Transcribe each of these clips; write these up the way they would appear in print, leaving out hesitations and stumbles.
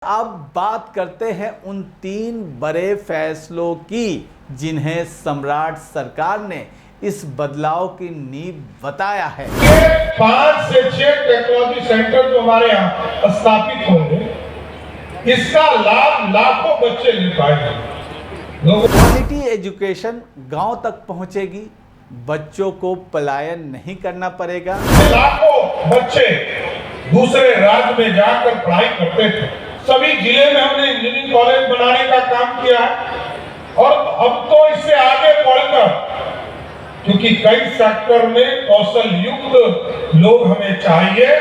अब बात करते हैं उन 3 बड़े फैसलों की जिन्हें सम्राट सरकार ने इस बदलाव की नींव बताया है। 5 से 6 टेक्नोलॉजी सेंटर जो हमारे यहाँ स्थापित होंगे, इसका लाभ लाखों बच्चे ले पाएंगे। क्वालिटी एजुकेशन गांव तक पहुंचेगी, बच्चों को पलायन नहीं करना पड़ेगा। लाखों बच्चे दूसरे राज्य में जाकर पढ़ाई करते थे। सभी जिले में हमने इंजीनियरिंग कॉलेज बनाने का काम किया है और अब तो इससे आगे बढ़कर, क्योंकि कई सेक्टर में कौशल युक्त लोग हमें चाहिए,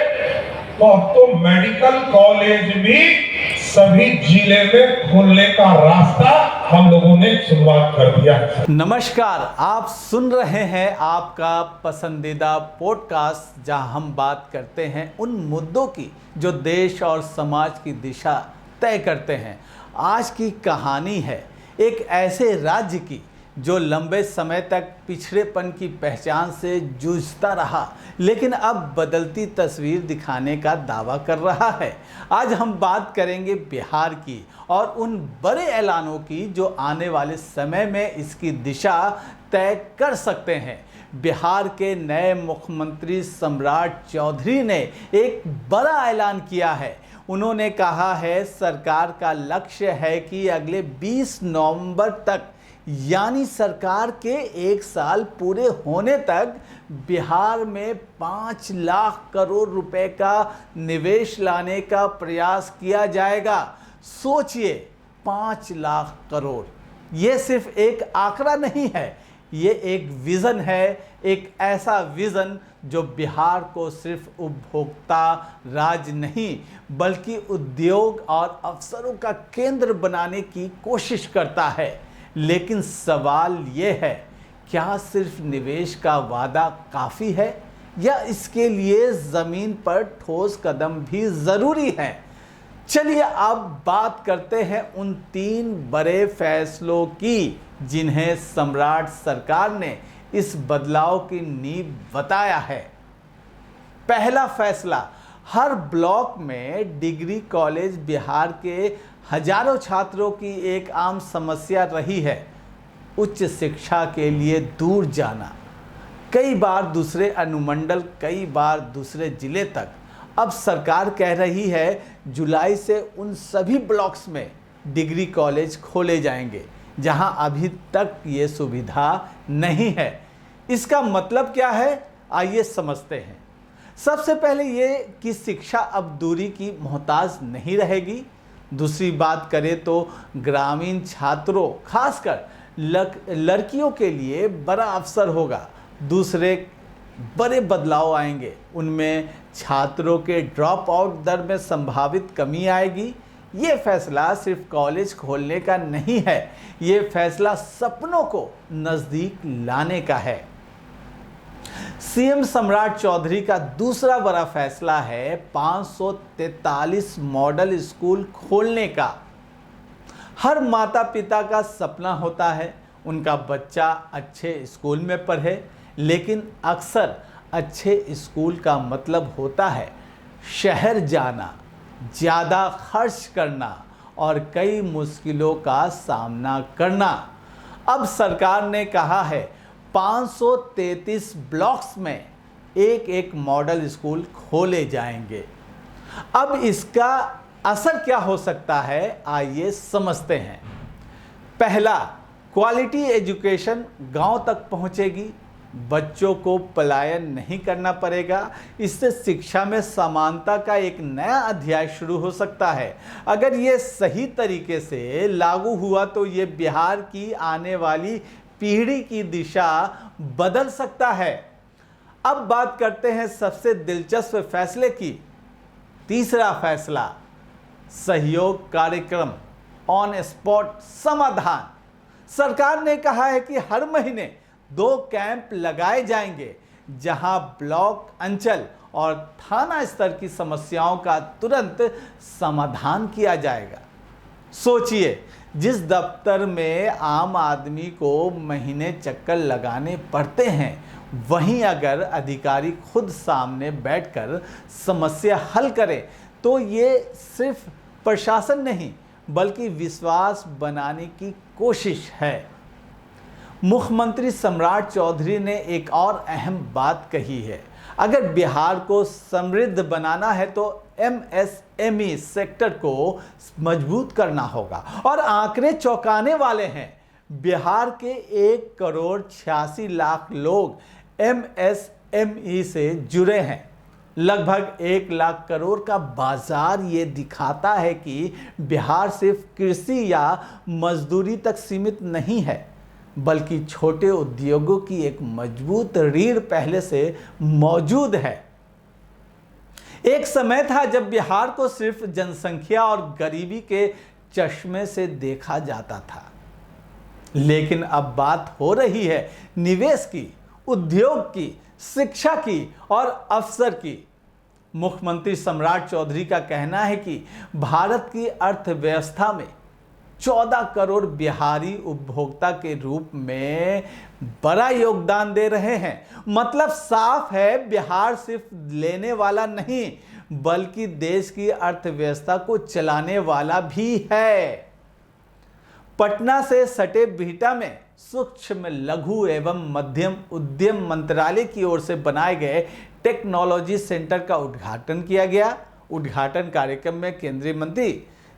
तो अब तो मेडिकल कॉलेज भी सभी जिले में खोलने का रास्ता हम लोगों ने शुरुआत कर दिया। नमस्कार, आप सुन रहे हैं आपका पसंदीदा पॉडकास्ट जहां हम बात करते हैं उन मुद्दों की जो देश और समाज की दिशा तय करते हैं। आज की कहानी है एक ऐसे राज्य की जो लंबे समय तक पिछड़ेपन की पहचान से जूझता रहा, लेकिन अब बदलती तस्वीर दिखाने का दावा कर रहा है। आज हम बात करेंगे बिहार की और उन बड़े ऐलानों की जो आने वाले समय में इसकी दिशा तय कर सकते हैं। बिहार के नए मुख्यमंत्री सम्राट चौधरी ने एक बड़ा ऐलान किया है। उन्होंने कहा है सरकार का लक्ष्य है कि अगले 20 नवंबर तक, यानी सरकार के 1 साल पूरे होने तक, बिहार में 5 लाख करोड़ रुपए का निवेश लाने का प्रयास किया जाएगा। सोचिए, 5 लाख करोड़, ये सिर्फ एक आंकड़ा नहीं है, ये एक विज़न है। एक ऐसा विज़न जो बिहार को सिर्फ उपभोक्ता राज्य नहीं बल्कि उद्योग और अवसरों का केंद्र बनाने की कोशिश करता है। लेकिन सवाल ये है, क्या सिर्फ निवेश का वादा काफ़ी है या इसके लिए ज़मीन पर ठोस कदम भी ज़रूरी है? चलिए अब बात करते हैं उन 3 बड़े फैसलों की जिन्हें सम्राट सरकार ने इस बदलाव की नींव बताया है। पहला फैसला, हर ब्लॉक में डिग्री कॉलेज। बिहार के हजारों छात्रों की एक आम समस्या रही है उच्च शिक्षा के लिए दूर जाना, कई बार दूसरे अनुमंडल, कई बार दूसरे जिले तक। अब सरकार कह रही है जुलाई से उन सभी ब्लॉक्स में डिग्री कॉलेज खोले जाएंगे जहां अभी तक ये सुविधा नहीं है। इसका मतलब क्या है, आइए समझते हैं। सबसे पहले ये कि शिक्षा अब दूरी की मोहताज नहीं रहेगी। दूसरी बात करें तो ग्रामीण छात्रों, खासकर लड़कियों के लिए बड़ा अवसर होगा। दूसरे बड़े बदलाव आएंगे, उनमें छात्रों के ड्रॉप आउट दर में संभावित कमी आएगी। ये फैसला सिर्फ कॉलेज खोलने का नहीं है, ये फैसला सपनों को नज़दीक लाने का है। सीएम सम्राट चौधरी का दूसरा बड़ा फैसला है 543 मॉडल स्कूल खोलने का। हर माता पिता का सपना होता है उनका बच्चा अच्छे स्कूल में पढ़े, लेकिन अक्सर अच्छे स्कूल का मतलब होता है शहर जाना, ज़्यादा खर्च करना और कई मुश्किलों का सामना करना। अब सरकार ने कहा है 533 ब्लॉक्स में एक मॉडल स्कूल खोले जाएंगे। अब इसका असर क्या हो सकता है, आइए समझते हैं। पहला, क्वालिटी एजुकेशन गांव तक पहुंचेगी, बच्चों को पलायन नहीं करना पड़ेगा। इससे शिक्षा में समानता का एक नया अध्याय शुरू हो सकता है। अगर ये सही तरीके से लागू हुआ तो ये बिहार की आने वाली पीढ़ी की दिशा बदल सकता है। अब बात करते हैं सबसे दिलचस्प फैसले की। तीसरा फैसला, सहयोग कार्यक्रम, ऑन स्पॉट समाधान। सरकार ने कहा है कि हर महीने 2 कैंप लगाए जाएंगे जहां ब्लॉक, अंचल और थाना स्तर की समस्याओं का तुरंत समाधान किया जाएगा। सोचिए, जिस दफ्तर में आम आदमी को महीने चक्कर लगाने पड़ते हैं, वहीं अगर अधिकारी खुद सामने बैठकर समस्या हल करे तो ये सिर्फ प्रशासन नहीं बल्कि विश्वास बनाने की कोशिश है। मुख्यमंत्री सम्राट चौधरी ने एक और अहम बात कही है, अगर बिहार को समृद्ध बनाना है तो MSME सेक्टर को मजबूत करना होगा। और आंकड़े चौंकाने वाले हैं, बिहार के 1,86,00,000 लोग MSME से जुड़े हैं। लगभग 1 लाख करोड़ का बाजार ये दिखाता है कि बिहार सिर्फ कृषि या मजदूरी तक सीमित नहीं है, बल्कि छोटे उद्योगों की एक मजबूत रीढ़ पहले से मौजूद है। एक समय था जब बिहार को सिर्फ जनसंख्या और गरीबी के चश्मे से देखा जाता था, लेकिन अब बात हो रही है निवेश की, उद्योग की, शिक्षा की और अवसर की। मुख्यमंत्री सम्राट चौधरी का कहना है कि भारत की अर्थव्यवस्था में 14 करोड़ बिहारी उपभोक्ता के रूप में बड़ा योगदान दे रहे हैं। मतलब साफ है, बिहार सिर्फ लेने वाला नहीं बल्कि देश की अर्थव्यवस्था को चलाने वाला भी है। पटना से सटे बिहटा में सूक्ष्म, लघु एवं मध्यम उद्यम मंत्रालय की ओर से बनाए गए टेक्नोलॉजी सेंटर का उद्घाटन किया गया। उद्घाटन कार्यक्रम में केंद्रीय मंत्री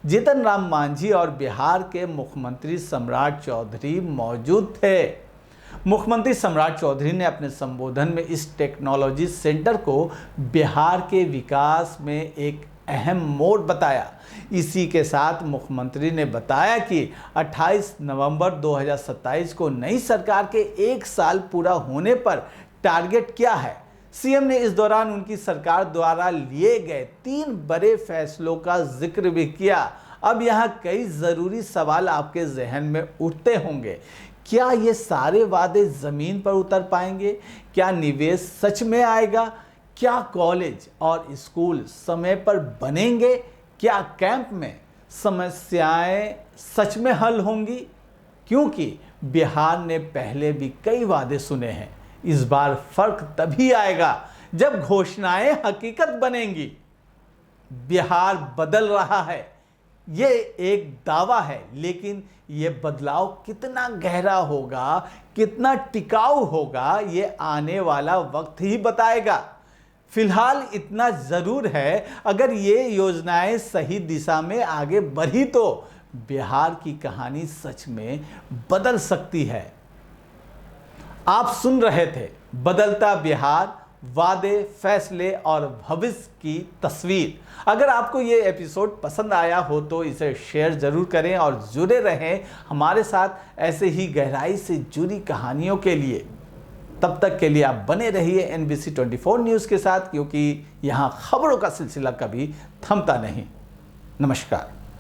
जीतन राम मांझी और बिहार के मुख्यमंत्री सम्राट चौधरी मौजूद थे। मुख्यमंत्री सम्राट चौधरी ने अपने संबोधन में इस टेक्नोलॉजी सेंटर को बिहार के विकास में एक अहम मोड़ बताया। इसी के साथ मुख्यमंत्री ने बताया कि 28 नवंबर 2027 को नई सरकार के 1 साल पूरा होने पर टारगेट क्या है। सीएम ने इस दौरान उनकी सरकार द्वारा लिए गए 3 बड़े फैसलों का जिक्र भी किया। अब यहाँ कई जरूरी सवाल आपके जहन में उठते होंगे। क्या ये सारे वादे जमीन पर उतर पाएंगे? क्या निवेश सच में आएगा? क्या कॉलेज और स्कूल समय पर बनेंगे? क्या कैंप में समस्याएं सच में हल होंगी? क्योंकि बिहार ने पहले भी कई वादे सुने हैं। इस बार फर्क तभी आएगा जब घोषणाएं हकीकत बनेंगी। बिहार बदल रहा है, ये एक दावा है, लेकिन ये बदलाव कितना गहरा होगा, कितना टिकाऊ होगा, ये आने वाला वक्त ही बताएगा। फिलहाल इतना जरूर है, अगर ये योजनाएं सही दिशा में आगे बढ़ी तो बिहार की कहानी सच में बदल सकती है। आप सुन रहे थे बदलता बिहार, वादे, फैसले और भविष्य की तस्वीर। अगर आपको ये एपिसोड पसंद आया हो तो इसे शेयर जरूर करें और जुड़े रहें हमारे साथ ऐसे ही गहराई से जुड़ी कहानियों के लिए। तब तक के लिए आप बने रहिए NBC 24 न्यूज़ के साथ, क्योंकि यहाँ खबरों का सिलसिला कभी थमता नहीं। नमस्कार।